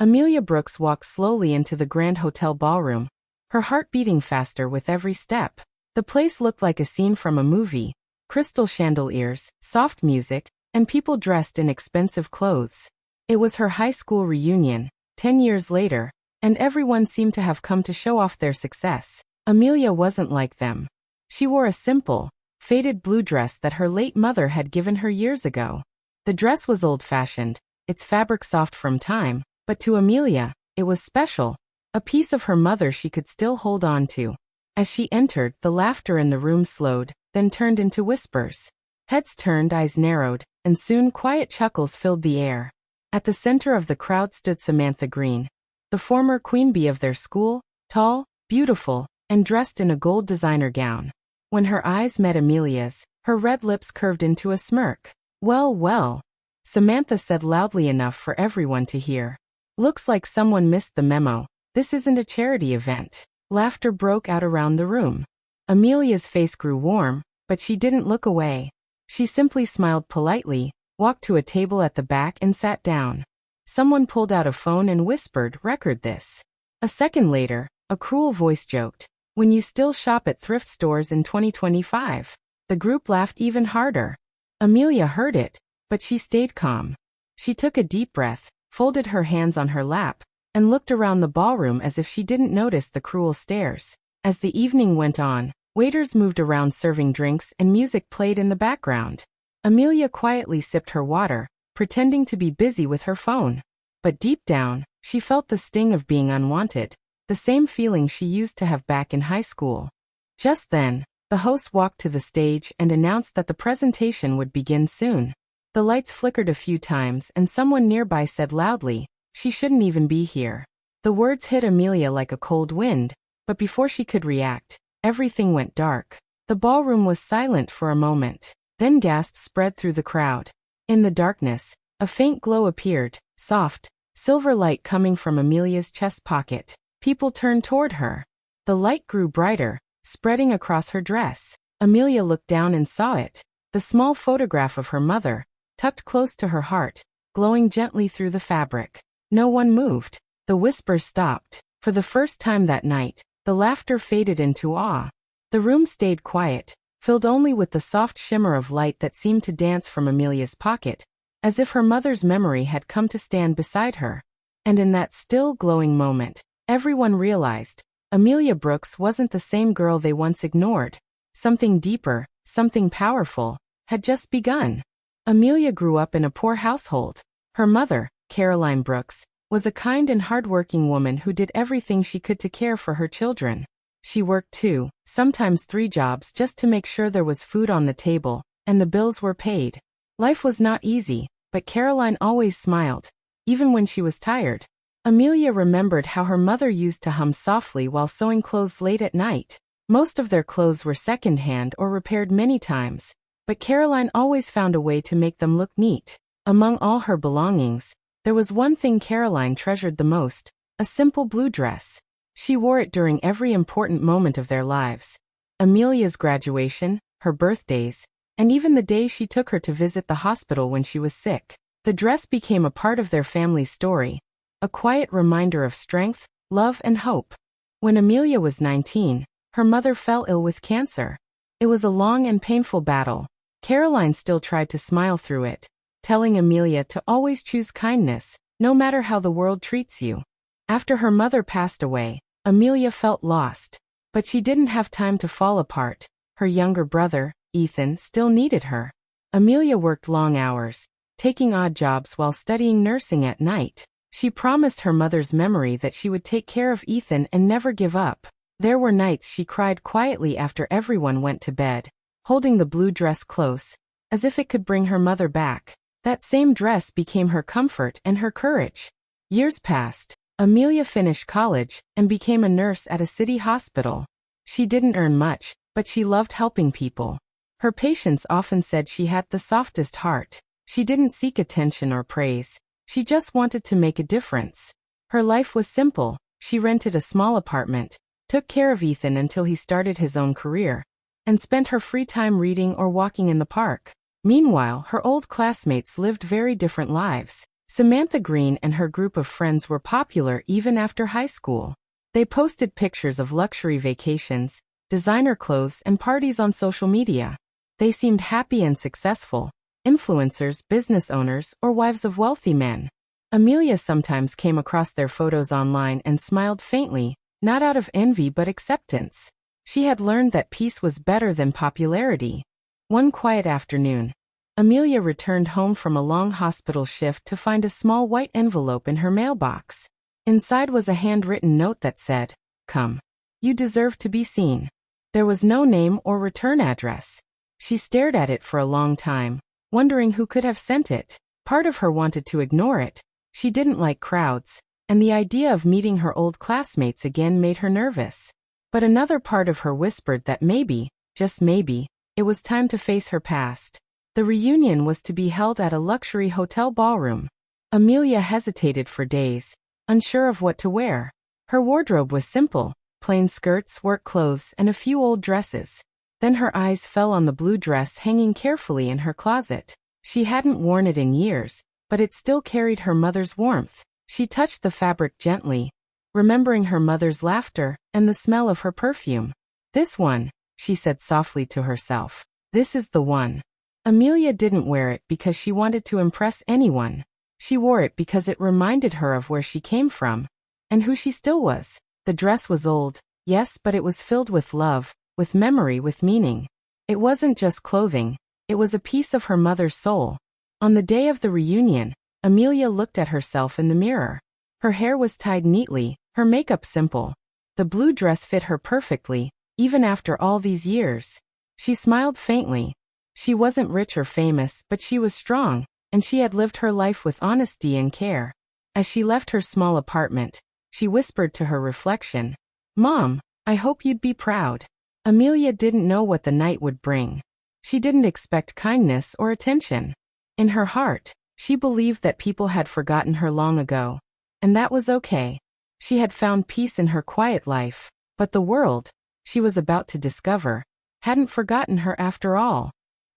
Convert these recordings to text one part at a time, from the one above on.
Amelia Brooks walked slowly into the Grand Hotel ballroom, her heart beating faster with every step. The place looked like a scene from a movie: crystal chandeliers, soft music, and people dressed in expensive clothes. It was her high school reunion, 10 years later, and everyone seemed to have come to show off their success. Amelia wasn't like them. She wore a simple, faded blue dress that her late mother had given her years ago. The dress was old-fashioned, its fabric soft from time, but to Amelia, it was special, a piece of her mother she could still hold on to. As she entered, the laughter in the room slowed, then turned into whispers. Heads turned, eyes narrowed, and soon quiet chuckles filled the air. At the center of the crowd stood Samantha Green, the former queen bee of their school, tall, beautiful, and dressed in a gold designer gown. When her eyes met Amelia's, her red lips curved into a smirk. "Well, well," Samantha said loudly enough for everyone to hear. "Looks like someone missed the memo. This isn't a charity event." Laughter broke out around the room. Amelia's face grew warm, but she didn't look away. She simply smiled politely, walked to a table at the back and sat down. Someone pulled out a phone and whispered, "Record this." A second later, a cruel voice joked, "When you still shop at thrift stores in 2025. The group laughed even harder. Amelia heard it, but she stayed calm. She took a deep breath, folded her hands on her lap, and looked around the ballroom as if she didn't notice the cruel stares. As the evening went on, waiters moved around serving drinks and music played in the background. Amelia quietly sipped her water, pretending to be busy with her phone. But deep down, she felt the sting of being unwanted, the same feeling she used to have back in high school. Just then, the host walked to the stage and announced that the presentation would begin soon. The lights flickered a few times and someone nearby said loudly, "She shouldn't even be here." The words hit Amelia like a cold wind, but before she could react, everything went dark. The ballroom was silent for a moment. Then gasps spread through the crowd. In the darkness, a faint glow appeared, soft, silver light coming from Amelia's chest pocket. People turned toward her. The light grew brighter, spreading across her dress. Amelia looked down and saw it. The small photograph of her mother, tucked close to her heart, glowing gently through the fabric. No one moved. The whispers stopped. For the first time that night, the laughter faded into awe. The room stayed quiet, filled only with the soft shimmer of light that seemed to dance from Amelia's pocket, as if her mother's memory had come to stand beside her. And in that still, glowing moment, everyone realized, Amelia Brooks wasn't the same girl they once ignored. Something deeper, something powerful, had just begun. Amelia grew up in a poor household. Her mother, Caroline Brooks, was a kind and hardworking woman who did everything she could to care for her children. She worked 2, sometimes 3 jobs just to make sure there was food on the table, and the bills were paid. Life was not easy, but Caroline always smiled, even when she was tired. Amelia remembered how her mother used to hum softly while sewing clothes late at night. Most of their clothes were secondhand or repaired many times, but Caroline always found a way to make them look neat. Among all her belongings, there was one thing Caroline treasured the most: a simple blue dress. She wore it during every important moment of their lives. Amelia's graduation, her birthdays, and even the day she took her to visit the hospital when she was sick. The dress became a part of their family's story, a quiet reminder of strength, love, and hope. When Amelia was 19, her mother fell ill with cancer. It was a long and painful battle. Caroline still tried to smile through it, telling Amelia to always choose kindness, no matter how the world treats you. After her mother passed away, Amelia felt lost, but she didn't have time to fall apart. Her younger brother, Ethan, still needed her. Amelia worked long hours, taking odd jobs while studying nursing at night. She promised her mother's memory that she would take care of Ethan and never give up. There were nights she cried quietly after everyone went to bed, holding the blue dress close, as if it could bring her mother back. That same dress became her comfort and her courage. Years passed. Amelia finished college and became a nurse at a city hospital. She didn't earn much, but she loved helping people. Her patients often said she had the softest heart. She didn't seek attention or praise. She just wanted to make a difference. Her life was simple. She rented a small apartment, took care of Ethan until he started his own career, and spent her free time reading or walking in the park. Meanwhile, her old classmates lived very different lives. Samantha Green and her group of friends were popular even after high school. They posted pictures of luxury vacations, designer clothes, and parties on social media. They seemed happy and successful, influencers, business owners, or wives of wealthy men. Amelia sometimes came across their photos online and smiled faintly, not out of envy but acceptance. She had learned that peace was better than popularity. One quiet afternoon, Amelia returned home from a long hospital shift to find a small white envelope in her mailbox. Inside was a handwritten note that said, "Come. You deserve to be seen." There was no name or return address. She stared at it for a long time, wondering who could have sent it. Part of her wanted to ignore it. She didn't like crowds, and the idea of meeting her old classmates again made her nervous. But another part of her whispered that maybe, just maybe, it was time to face her past. The reunion was to be held at a luxury hotel ballroom. Amelia hesitated for days, unsure of what to wear. Her wardrobe was simple, plain skirts, work clothes, and a few old dresses. Then her eyes fell on the blue dress hanging carefully in her closet. She hadn't worn it in years, but it still carried her mother's warmth. She touched the fabric gently, remembering her mother's laughter and the smell of her perfume. "This one," she said softly to herself. "This is the one." Amelia didn't wear it because she wanted to impress anyone. She wore it because it reminded her of where she came from and who she still was. The dress was old, yes, but it was filled with love, with memory, with meaning. It wasn't just clothing, it was a piece of her mother's soul. On the day of the reunion, Amelia looked at herself in the mirror. Her hair was tied neatly, her makeup simple. The blue dress fit her perfectly, even after all these years. She smiled faintly. She wasn't rich or famous, but she was strong, and she had lived her life with honesty and care. As she left her small apartment, she whispered to her reflection, "Mom, I hope you'd be proud." Amelia didn't know what the night would bring. She didn't expect kindness or attention. In her heart, she believed that people had forgotten her long ago, and that was okay. She had found peace in her quiet life, but the world she was about to discover hadn't forgotten her after all.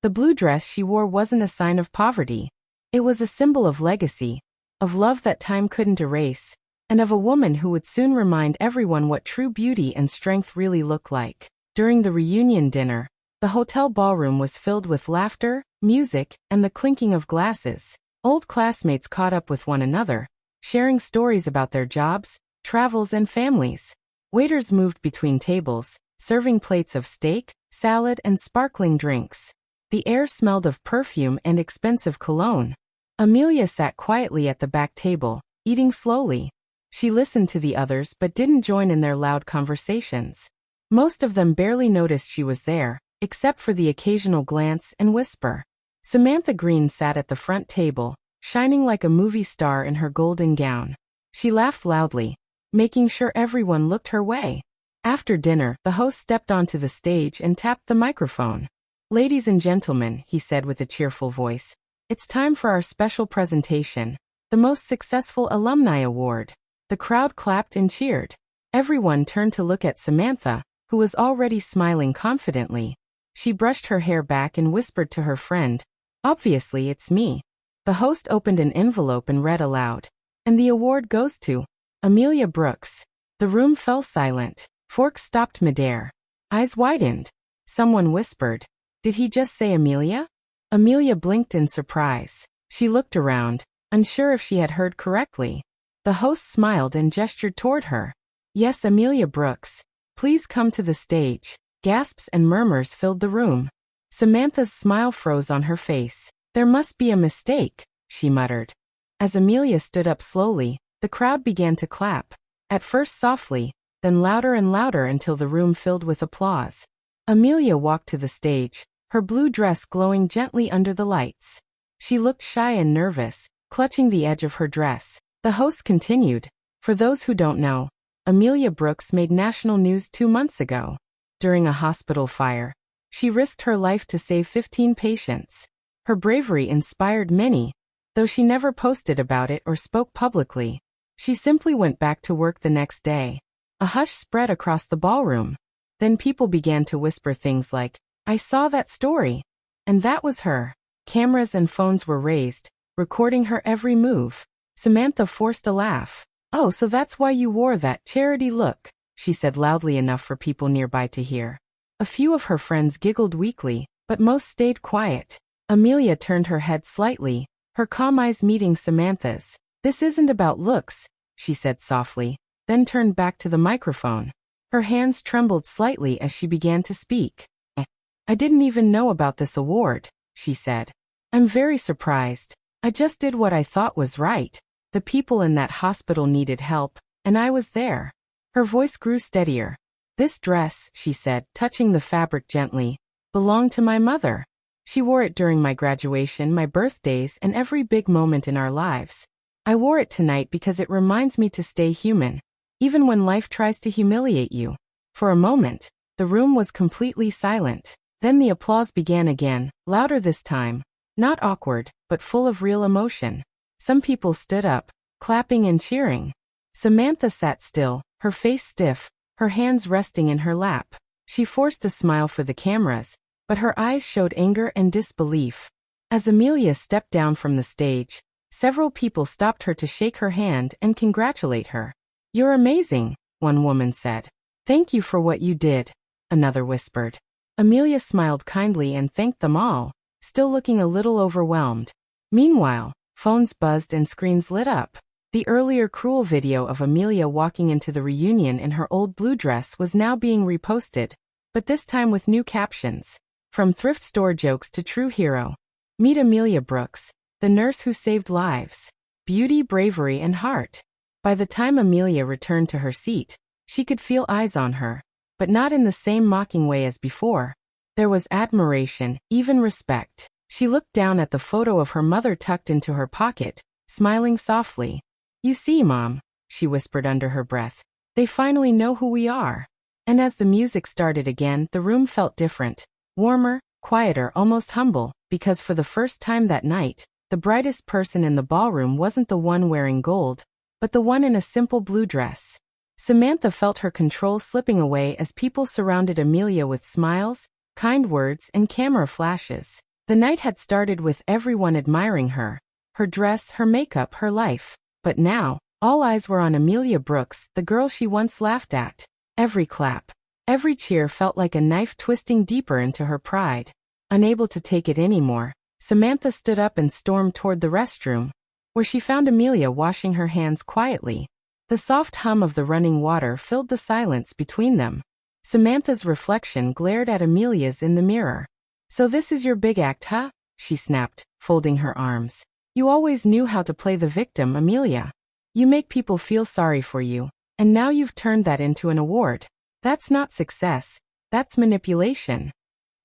The blue dress she wore wasn't a sign of poverty. It was a symbol of legacy, of love that time couldn't erase, and of a woman who would soon remind everyone what true beauty and strength really look like. During the reunion dinner, the hotel ballroom was filled with laughter, music, and the clinking of glasses. Old classmates caught up with one another, sharing stories about their jobs, travels, and families. Waiters moved between tables, serving plates of steak, salad, and sparkling drinks. The air smelled of perfume and expensive cologne. Amelia sat quietly at the back table, eating slowly. She listened to the others but didn't join in their loud conversations. Most of them barely noticed she was there, except for the occasional glance and whisper. Samantha Green sat at the front table, shining like a movie star in her golden gown. She laughed loudly, making sure everyone looked her way. After dinner, the host stepped onto the stage and tapped the microphone. "Ladies and gentlemen," he said with a cheerful voice, "it's time for our special presentation, the Most Successful Alumni Award." The crowd clapped and cheered. Everyone turned to look at Samantha, who was already smiling confidently. She brushed her hair back and whispered to her friend, "Obviously it's me." The host opened an envelope and read aloud, "And the award goes to Amelia Brooks." The room fell silent. Forks stopped midair. Eyes widened. Someone whispered, "Did he just say Amelia?" Amelia blinked in surprise. She looked around, unsure if she had heard correctly. The host smiled and gestured toward her. "Yes, Amelia Brooks. Please come to the stage." Gasps and murmurs filled the room. Samantha's smile froze on her face. "There must be a mistake," she muttered. As Amelia stood up slowly, the crowd began to clap. At first softly, then louder and louder until the room filled with applause. Amelia walked to the stage, her blue dress glowing gently under the lights. She looked shy and nervous, clutching the edge of her dress. The host continued, "For those who don't know, Amelia Brooks made national news 2 months ago. During a hospital fire, she risked her life to save 15 patients. Her bravery inspired many, though she never posted about it or spoke publicly. She simply went back to work the next day." A hush spread across the ballroom. Then people began to whisper things like, "I saw that story. And that was her." Cameras and phones were raised, recording her every move. Samantha forced a laugh. "Oh, so that's why you wore that charity look," she said loudly enough for people nearby to hear. A few of her friends giggled weakly, but most stayed quiet. Amelia turned her head slightly, her calm eyes meeting Samantha's. "This isn't about looks," she said softly, then turned back to the microphone. Her hands trembled slightly as she began to speak. "I didn't even know about this award," she said. "I'm very surprised. I just did what I thought was right. The people in that hospital needed help, and I was there." Her voice grew steadier. "This dress," she said, touching the fabric gently, "belonged to my mother. She wore it during my graduation, my birthdays, and every big moment in our lives. I wore it tonight because it reminds me to stay human, even when life tries to humiliate you." For a moment, the room was completely silent. Then the applause began again, louder this time. Not awkward, but full of real emotion. Some people stood up, clapping and cheering. Samantha sat still, her face stiff, her hands resting in her lap. She forced a smile for the cameras, but her eyes showed anger and disbelief. As Amelia stepped down from the stage, several people stopped her to shake her hand and congratulate her. "You're amazing," one woman said. "Thank you for what you did," another whispered. Amelia smiled kindly and thanked them all, still looking a little overwhelmed. Meanwhile, phones buzzed and screens lit up. The earlier cruel video of Amelia walking into the reunion in her old blue dress was now being reposted, but this time with new captions. From thrift store jokes to true hero. Meet Amelia Brooks, the nurse who saved lives. Beauty, bravery, and heart. By the time Amelia returned to her seat, she could feel eyes on her, but not in the same mocking way as before. There was admiration, even respect. She looked down at the photo of her mother tucked into her pocket, smiling softly. "You see, Mom," she whispered under her breath, "they finally know who we are." And as the music started again, the room felt different. Warmer, quieter, almost humble, because for the first time that night, the brightest person in the ballroom wasn't the one wearing gold, but the one in a simple blue dress. Samantha felt her control slipping away as people surrounded Amelia with smiles, kind words, and camera flashes. The night had started with everyone admiring her, her dress, her makeup, her life. But now, all eyes were on Amelia Brooks, the girl she once laughed at. Every clap, every cheer felt like a knife twisting deeper into her pride. Unable to take it anymore, Samantha stood up and stormed toward the restroom, where she found Amelia washing her hands quietly. The soft hum of the running water filled the silence between them. Samantha's reflection glared at Amelia's in the mirror. "So this is your big act, huh?" she snapped, folding her arms. "You always knew how to play the victim, Amelia. You make people feel sorry for you, and now you've turned that into an award. That's not success, that's manipulation."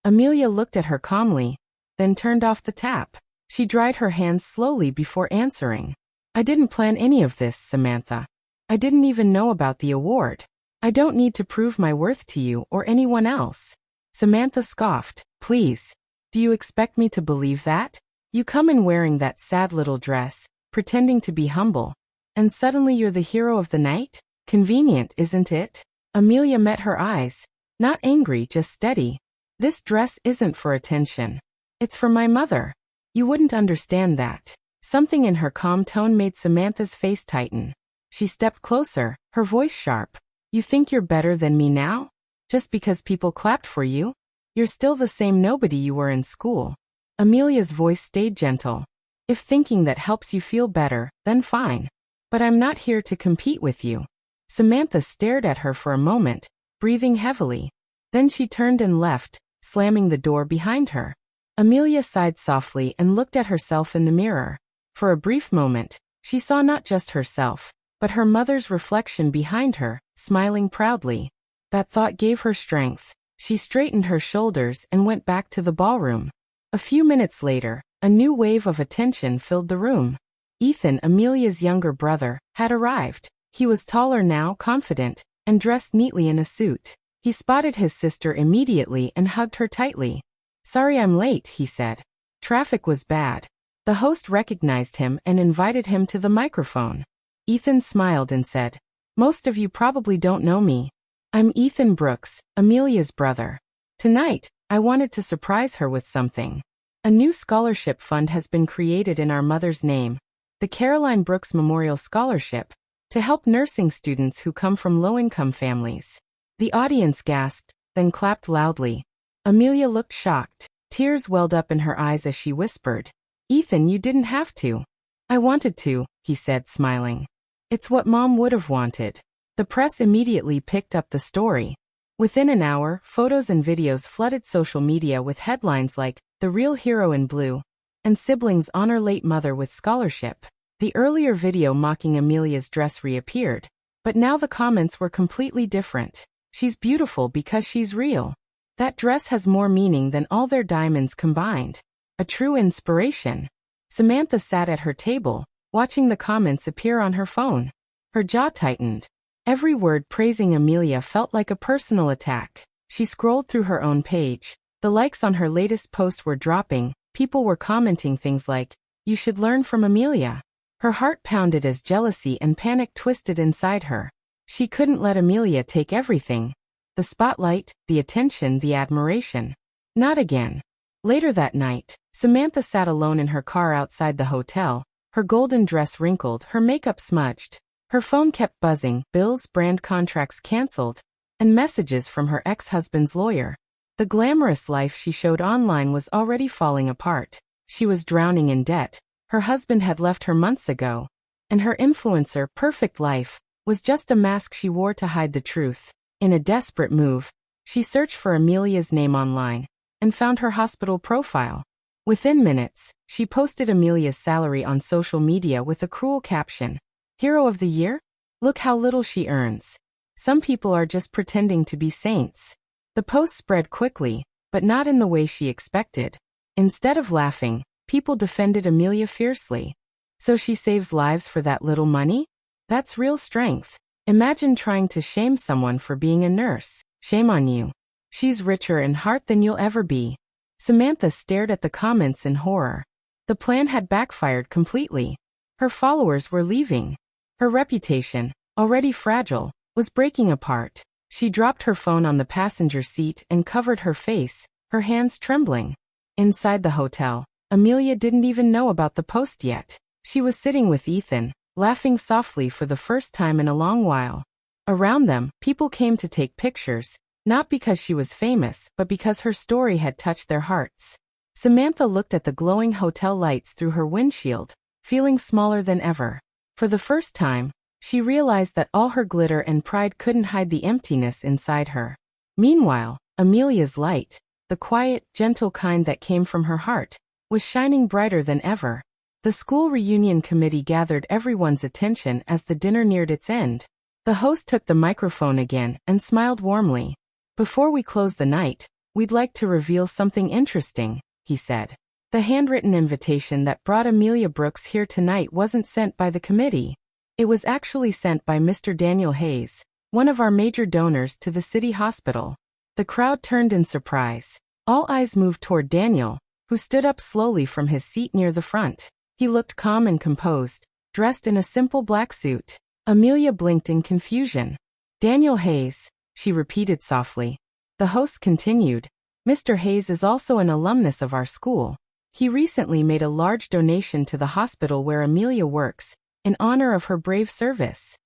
Amelia looked at her calmly, then turned off the tap. She dried her hands slowly before answering. "I didn't plan any of this, Samantha. I didn't even know about the award. I don't need to prove my worth to you or anyone else." Samantha scoffed. "Please, do you expect me to believe that? You come in wearing that sad little dress, pretending to be humble, and suddenly you're the hero of the night? Convenient, isn't it?" Amelia met her eyes, not angry, just steady. "This dress isn't for attention. It's for my mother. You wouldn't understand that." Something in her calm tone made Samantha's face tighten. She stepped closer, her voice sharp. "You think you're better than me now? Just because people clapped for you? You're still the same nobody you were in school." Amelia's voice stayed gentle. "If thinking that helps you feel better, then fine. But I'm not here to compete with you." Samantha stared at her for a moment, breathing heavily. Then she turned and left, slamming the door behind her. Amelia sighed softly and looked at herself in the mirror. For a brief moment, she saw not just herself, but her mother's reflection behind her, smiling proudly. That thought gave her strength. She straightened her shoulders and went back to the ballroom. A few minutes later, a new wave of attention filled the room. Ethan, Amelia's younger brother, had arrived. He was taller now, confident, and dressed neatly in a suit. He spotted his sister immediately and hugged her tightly. "Sorry I'm late," he said. "Traffic was bad." The host recognized him and invited him to the microphone. Ethan smiled and said, "Most of you probably don't know me. I'm Ethan Brooks, Amelia's brother. Tonight, I wanted to surprise her with something. A new scholarship fund has been created in our mother's name. the Caroline Brooks Memorial Scholarship, to help nursing students who come from low-income families. The audience gasped, then clapped loudly. Amelia looked shocked. Tears welled up in her eyes as she whispered, "Ethan, you didn't have to." "I wanted to," he said, smiling. "It's what Mom would have wanted." The press immediately picked up the story. Within an hour, photos and videos flooded social media with headlines like, "The Real Hero in Blue," and "Siblings Honor Late Mother with Scholarship." The earlier video mocking Amelia's dress reappeared, but now the comments were completely different. "She's beautiful because she's real. That dress has more meaning than all their diamonds combined. A true inspiration." Samantha sat at her table, watching the comments appear on her phone. Her jaw tightened. Every word praising Amelia felt like a personal attack. She scrolled through her own page. The likes on her latest post were dropping. People were commenting things like, "You should learn from Amelia." Her heart pounded as jealousy and panic twisted inside her. She couldn't let Amelia take everything. The spotlight, the attention, the admiration. Not again. Later that night, Samantha sat alone in her car outside the hotel, her golden dress wrinkled, her makeup smudged. Her phone kept buzzing, bills, brand contracts canceled, and messages from her ex-husband's lawyer. The glamorous life she showed online was already falling apart. She was drowning in debt. Her husband had left her months ago, and her influencer, perfect life, was just a mask she wore to hide the truth. In a desperate move, she searched for Amelia's name online and found her hospital profile. Within minutes, she posted Amelia's salary on social media with a cruel caption, "Hero of the Year? Look how little she earns. Some people are just pretending to be saints." The post spread quickly, but not in the way she expected. Instead of laughing, people defended Amelia fiercely. "So she saves lives for that little money? That's real strength. Imagine trying to shame someone for being a nurse. Shame on you. She's richer in heart than you'll ever be." Samantha stared at the comments in horror. The plan had backfired completely. Her followers were leaving. Her reputation, already fragile, was breaking apart. She dropped her phone on the passenger seat and covered her face, her hands trembling. Inside the hotel, Amelia didn't even know about the post yet. She was sitting with Ethan, laughing softly for the first time in a long while. Around them, people came to take pictures, not because she was famous, but because her story had touched their hearts. Samantha looked at the glowing hotel lights through her windshield, feeling smaller than ever. For the first time, she realized that all her glitter and pride couldn't hide the emptiness inside her. Meanwhile, Amelia's light, the quiet, gentle kind that came from her heart, was shining brighter than ever. The school reunion committee gathered everyone's attention as the dinner neared its end. The host took the microphone again and smiled warmly. "Before we close the night, we'd like to reveal something interesting," he said. The handwritten invitation that brought Amelia Brooks here tonight wasn't sent by the committee. It was actually sent by Mr. Daniel Hayes, one of our major donors to the city hospital. The crowd turned in surprise. All eyes moved toward Daniel, who stood up slowly from his seat near the front. He looked calm and composed, dressed in a simple black suit. Amelia blinked in confusion. "Daniel Hayes," she repeated softly. The host continued, "Mr. Hayes is also an alumnus of our school. He recently made a large donation to the hospital where Amelia works, in honor of her brave service."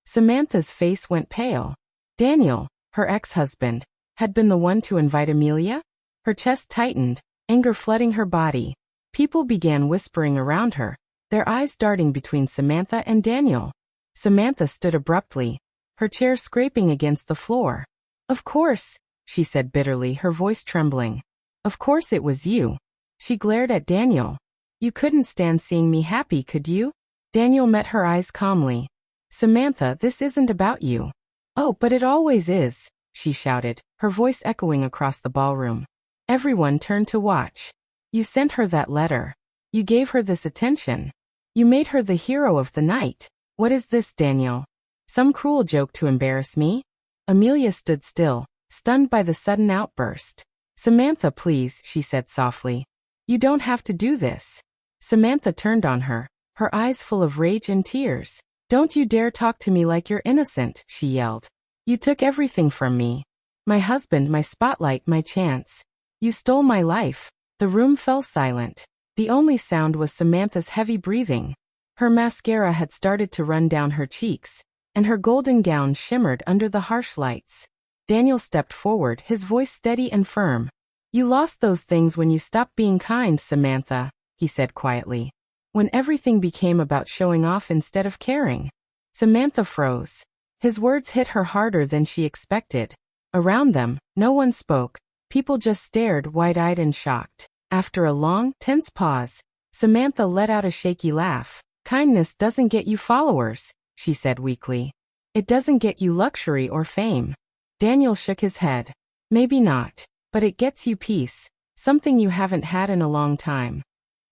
Samantha's face went pale. Daniel, her ex-husband, had been the one to invite Amelia? Her chest tightened, anger flooding her body. People began whispering around her, their eyes darting between Samantha and Daniel. Samantha stood abruptly, her chair scraping against the floor. "Of course," she said bitterly, her voice trembling. "Of course it was you." She glared at Daniel. "You couldn't stand seeing me happy, could you?" Daniel met her eyes calmly. "Samantha, this isn't about you." "Oh, but it always is," she shouted, her voice echoing across the ballroom. Everyone turned to watch. "You sent her that letter. You gave her this attention. You made her the hero of the night. What is this, Daniel? Some cruel joke to embarrass me?" Amelia stood still, stunned by the sudden outburst. "Samantha, please," she said softly. "You don't have to do this." Samantha turned on her, her eyes full of rage and tears. "Don't you dare talk to me like you're innocent," she yelled. "You took everything from me. My husband, my spotlight, my chance. You stole my life." The room fell silent. The only sound was Samantha's heavy breathing. Her mascara had started to run down her cheeks, and her golden gown shimmered under the harsh lights. Daniel stepped forward, his voice steady and firm. "You lost those things when you stopped being kind, Samantha," he said quietly. "When everything became about showing off instead of caring." Samantha froze. His words hit her harder than she expected. Around them, no one spoke. People just stared, wide-eyed and shocked. After a long, tense pause, Samantha let out a shaky laugh. "Kindness doesn't get you followers," she said weakly. "It doesn't get you luxury or fame." Daniel shook his head. "Maybe not, but it gets you peace, something you haven't had in a long time."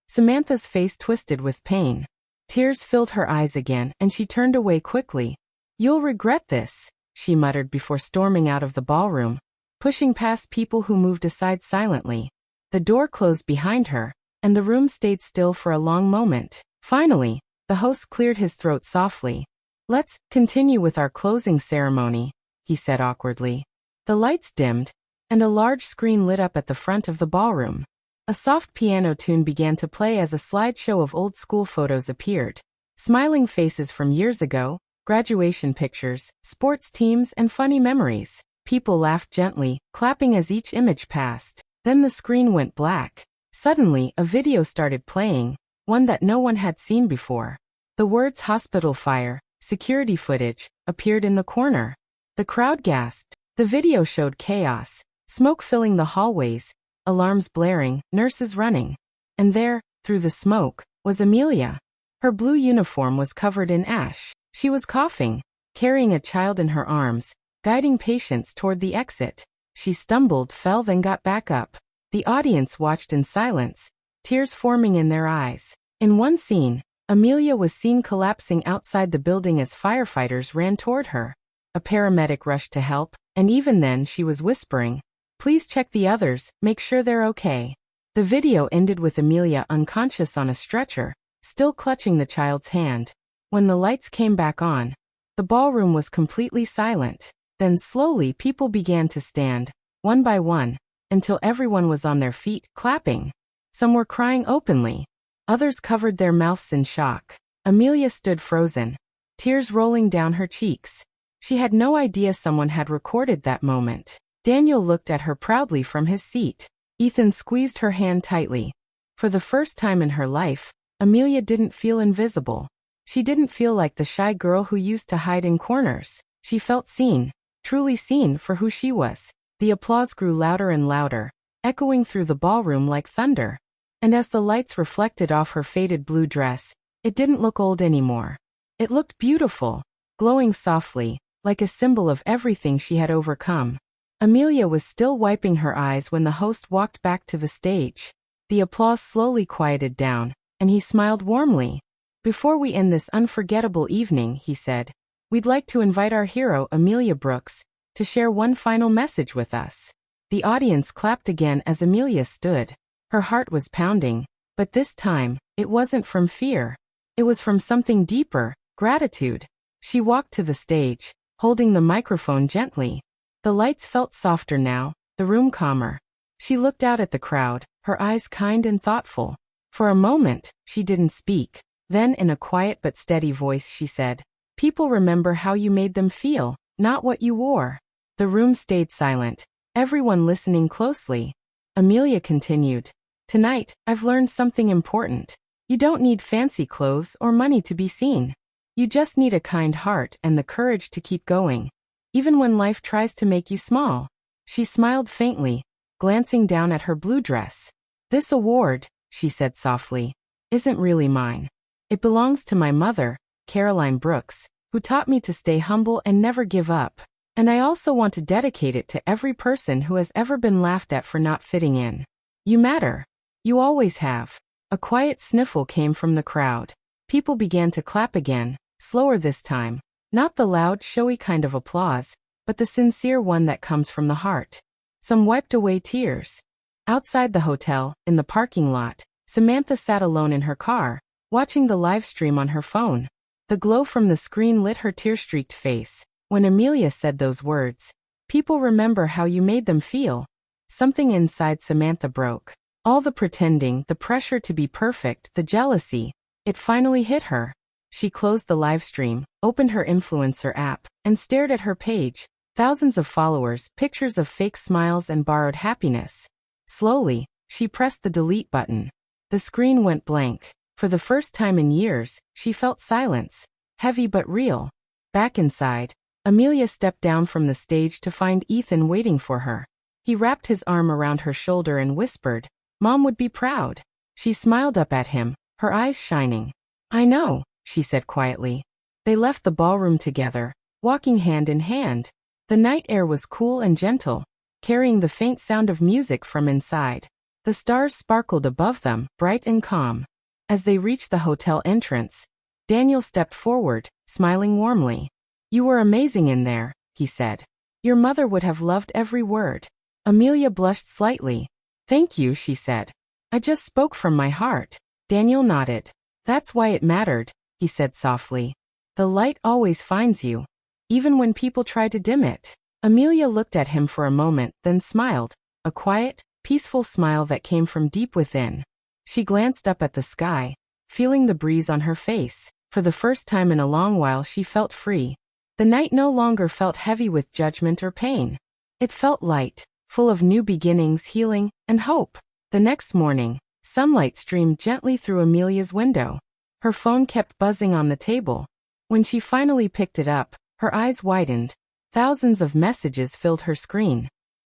Samantha's face twisted with pain. Tears filled her eyes again, and she turned away quickly. "You'll regret this," she muttered before storming out of the ballroom, pushing past people who moved aside silently. The door closed behind her, and the room stayed still for a long moment. Finally, the host cleared his throat softly. "Let's continue with our closing ceremony," he said awkwardly. The lights dimmed, and a large screen lit up at the front of the ballroom. A soft piano tune began to play as a slideshow of old school photos appeared. Smiling faces from years ago, graduation pictures, sports teams, and funny memories. People laughed gently, clapping as each image passed. Then the screen went black. Suddenly, a video started playing, one that no one had seen before. The words "hospital fire, security footage" appeared in the corner. The crowd gasped. The video showed chaos, smoke filling the hallways, alarms blaring, nurses running. And there, through the smoke, was Amelia. Her blue uniform was covered in ash. She was coughing, carrying a child in her arms, guiding patients toward the exit. She stumbled, fell, then got back up. The audience watched in silence, tears forming in their eyes. In one scene, Amelia was seen collapsing outside the building as firefighters ran toward her. A paramedic rushed to help, and even then she was whispering, "Please check the others, make sure they're okay." The video ended with Amelia unconscious on a stretcher, still clutching the child's hand. When the lights came back on, the ballroom was completely silent. Then slowly people began to stand, one by one, until everyone was on their feet, clapping. Some were crying openly. Others covered their mouths in shock. Amelia stood frozen, tears rolling down her cheeks. She had no idea someone had recorded that moment. Daniel looked at her proudly from his seat. Ethan squeezed her hand tightly. For the first time in her life, Amelia didn't feel invisible. She didn't feel like the shy girl who used to hide in corners. She felt seen. Truly seen for who she was. The applause grew louder and louder, echoing through the ballroom like thunder. And as the lights reflected off her faded blue dress, it didn't look old anymore. It looked beautiful, glowing softly, like a symbol of everything she had overcome. Amelia was still wiping her eyes when the host walked back to the stage. The applause slowly quieted down, and he smiled warmly. "Before we end this unforgettable evening," he said, "we'd like to invite our hero, Amelia Brooks, to share one final message with us." The audience clapped again as Amelia stood. Her heart was pounding, but this time, it wasn't from fear. It was from something deeper, gratitude. She walked to the stage, holding the microphone gently. The lights felt softer now, the room calmer. She looked out at the crowd, her eyes kind and thoughtful. For a moment, she didn't speak. Then in a quiet but steady voice she said, "People remember how you made them feel, not what you wore." The room stayed silent, everyone listening closely. Amelia continued, "Tonight, I've learned something important. You don't need fancy clothes or money to be seen. You just need a kind heart and the courage to keep going, even when life tries to make you small." She smiled faintly, glancing down at her blue dress. "This award," she said softly, "isn't really mine. It belongs to my mother, Caroline Brooks, who taught me to stay humble and never give up. And I also want to dedicate it to every person who has ever been laughed at for not fitting in. You matter. You always have." A quiet sniffle came from the crowd. People began to clap again, slower this time. Not the loud, showy kind of applause, but the sincere one that comes from the heart. Some wiped away tears. Outside the hotel, in the parking lot, Samantha sat alone in her car, watching the live stream on her phone. The glow from the screen lit her tear-streaked face. When Amelia said those words, "People remember how you made them feel," something inside Samantha broke. All the pretending, the pressure to be perfect, the jealousy, It finally hit her. She closed the live stream, opened her influencer app, and stared at her page. Thousands of followers, pictures of fake smiles and borrowed happiness. Slowly, she pressed the delete button. The screen went blank. For the first time in years, she felt silence. Heavy but real. Back inside, Amelia stepped down from the stage to find Ethan waiting for her. He wrapped his arm around her shoulder and whispered, "Mom would be proud." She smiled up at him, her eyes shining. "I know," she said quietly. They left the ballroom together, walking hand in hand. The night air was cool and gentle, carrying the faint sound of music from inside. The stars sparkled above them, bright and calm. As they reached the hotel entrance, Daniel stepped forward, smiling warmly. "You were amazing in there," he said. "Your mother would have loved every word." Amelia blushed slightly. "Thank you," she said. "I just spoke from my heart." Daniel nodded. "That's why it mattered," he said softly. "The light always finds you, even when people try to dim it." Amelia looked at him for a moment, then smiled, a quiet, peaceful smile that came from deep within. She glanced up at the sky, feeling the breeze on her face. For the first time in a long while she felt free. The night no longer felt heavy with judgment or pain. It felt light, full of new beginnings, healing, and hope. The next morning, sunlight streamed gently through Amelia's window. Her phone kept buzzing on the table. When she finally picked it up, her eyes widened. Thousands of messages filled her screen.